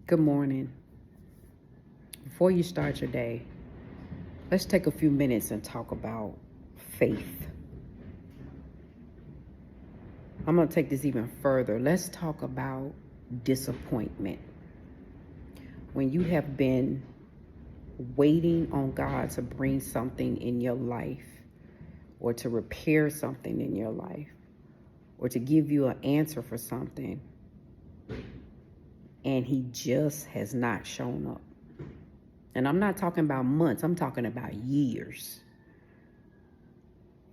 Good morning. Before you start your day, let's take a few minutes and talk about faith. I'm going to take this even further. Let's talk about disappointment. When you have been waiting on God to bring something in your life, or to repair something in your life, or to give you an answer for something, and He just has not shown up. And I'm not talking about months, I'm talking about years.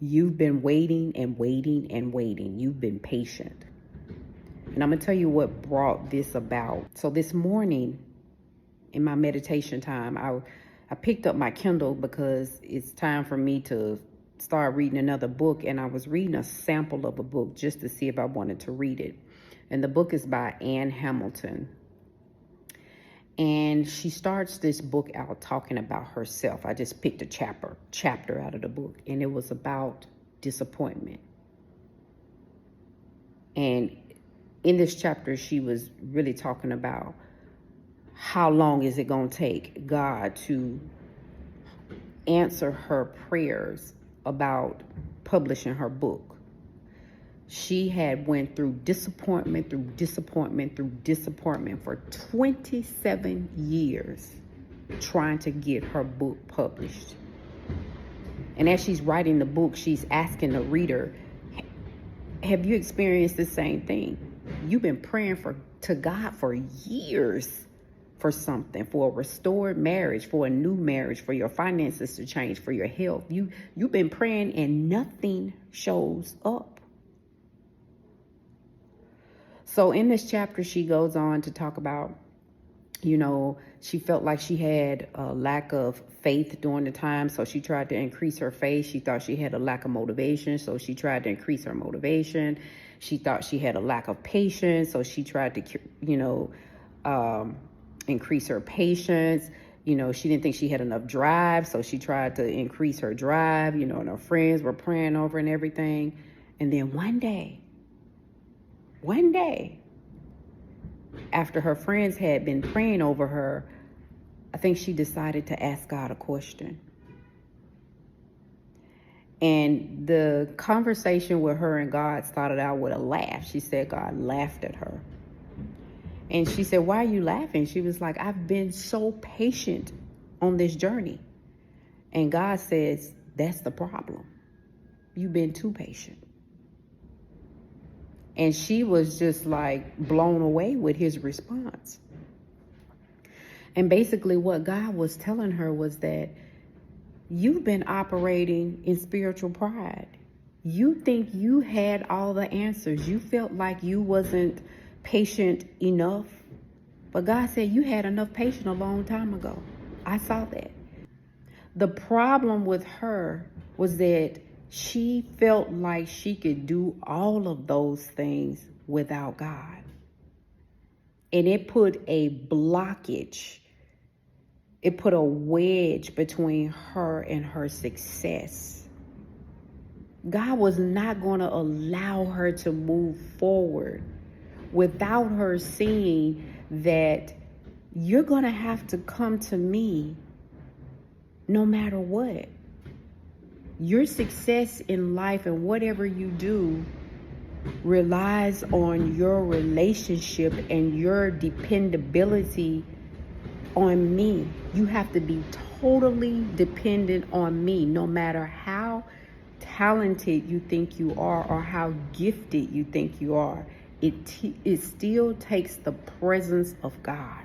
You've been waiting and waiting and waiting. You've been patient. And I'm going to tell you what brought this about. So this morning in my meditation time, I picked up my Kindle because it's time for me to start reading another book. And I was reading a sample of a book just to see if I wanted to read it. And the book is by Anne Hamilton. And she starts this book out talking about herself. I just picked a chapter out of the book, and it was about disappointment. And in this chapter, she was really talking about how long is it going to take God to answer her prayers about publishing her book. She had went through disappointment for 27 years trying to get her book published. And as she's writing the book, she's asking the reader, have you experienced the same thing? You've been praying to God for years for something, for a restored marriage, for a new marriage, for your finances to change, for your health. You've been praying and nothing shows up. So in this chapter, she goes on to talk about, she felt like she had a lack of faith during the time. So she tried to increase her faith. She thought she had a lack of motivation. So she tried to increase her motivation. She thought she had a lack of patience. So she tried to, increase her patience. She didn't think she had enough drive. So she tried to increase her drive, and her friends were praying over and everything. And then one day, after her friends had been praying over her, I think she decided to ask God a question. And the conversation with her and God started out with a laugh. She said God laughed at her. And she said, why are you laughing? She was like, I've been so patient on this journey. And God says, that's the problem. You've been too patient. And she was just like blown away with his response. And basically what God was telling her was that you've been operating in spiritual pride. You think you had all the answers. You felt like you wasn't patient enough. But God said you had enough patience a long time ago. I saw that. The problem with her was that she felt like she could do all of those things without God. And it put a blockage. It put a wedge between her and her success. God was not going to allow her to move forward without her seeing that you're going to have to come to me no matter what. Your success in life and whatever you do relies on your relationship and your dependability on me. You have to be totally dependent on me, no matter how talented you think you are or how gifted you think you are. It still takes the presence of God.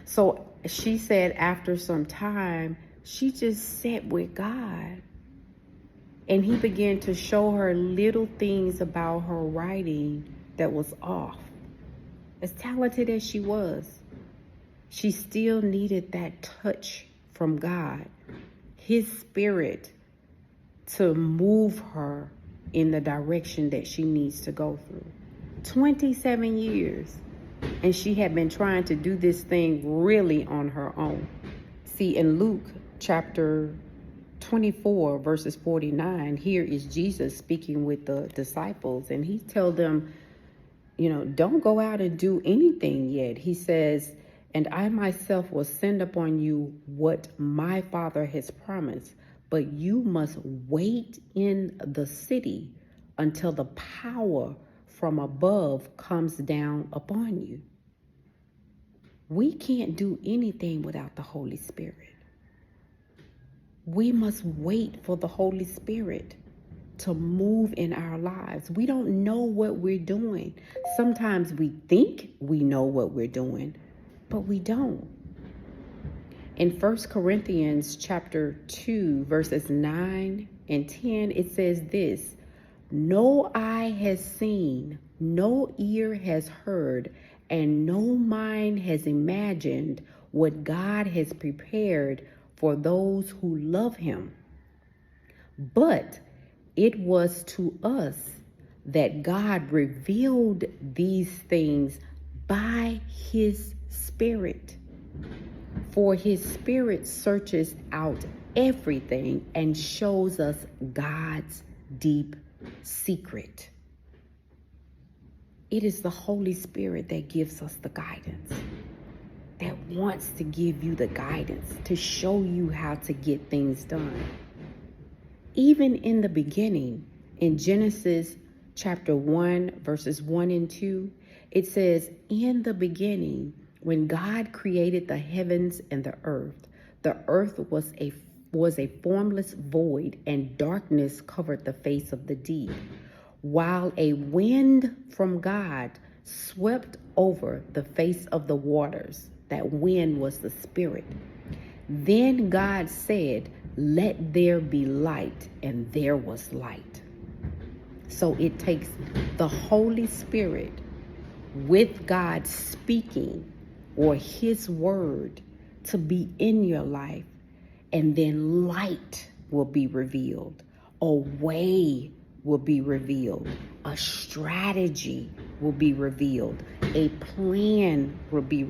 So she said after some time, she just sat with God. And He began to show her little things about her writing that was off. As talented as she was, she still needed that touch from God, His Spirit, to move her in the direction that she needs to go through. 27 years. And she had been trying to do this thing really on her own. See, in Luke chapter 24, verses 49, here is Jesus speaking with the disciples. And He tells them, don't go out and do anything yet. He says, and I myself will send upon you what my Father has promised, but you must wait in the city until the power from above comes down upon you. We can't do anything without the Holy Spirit. We must wait for the Holy Spirit to move in our lives. We don't know what we're doing. Sometimes we think we know what we're doing, but we don't. In 1 Corinthians chapter 2, verses 9 and 10, it says this: no eye has seen, no ear has heard, and no mind has imagined what God has prepared for those who love him. But it was to us that God revealed these things by his Spirit. For his Spirit searches out everything and shows us God's deep secret. It is the Holy Spirit that gives us the guidance, that wants to give you the guidance to show you how to get things done. Even in the beginning, in Genesis chapter 1, verses 1 and 2, it says, in the beginning, when God created the heavens and the earth was a formless void, and darkness covered the face of the deep, while a wind from God swept over the face of the waters. That wind was the Spirit. Then God said, let there be light, and there was light. So it takes the Holy Spirit with God speaking, or his word, to be in your life, and then light will be revealed. A way will be revealed. A strategy will be revealed. A plan will be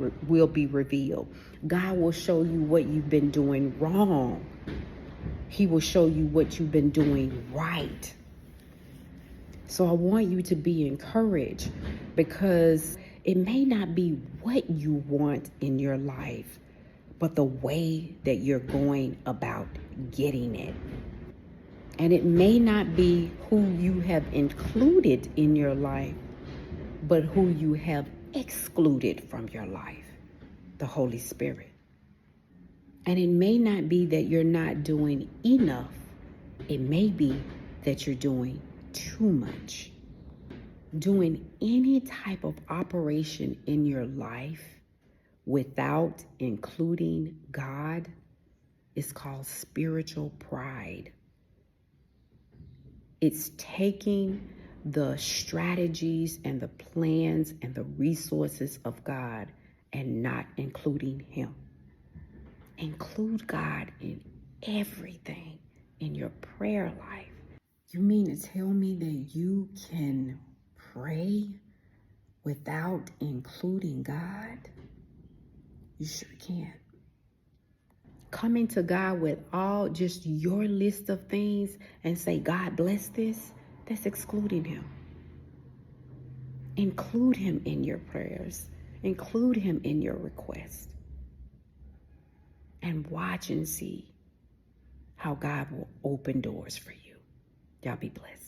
revealed. God will show you what you've been doing wrong. He will show you what you've been doing right. So I want you to be encouraged, because it may not be what you want in your life, but the way that you're going about getting it. And it may not be who you have included in your life, but who you have excluded from your life, the Holy Spirit. And it may not be that you're not doing enough. It may be that you're doing too much. Doing any type of operation in your life without including God is called spiritual pride. It's taking the strategies and the plans and the resources of God and not including him. Include God in everything in your prayer life. You mean to tell me that you can pray without including God? You sure can. Coming to God with all just your list of things and say, God bless this, that's excluding him. Include him in your prayers. Include him in your request. And watch and see how God will open doors for you. Y'all be blessed.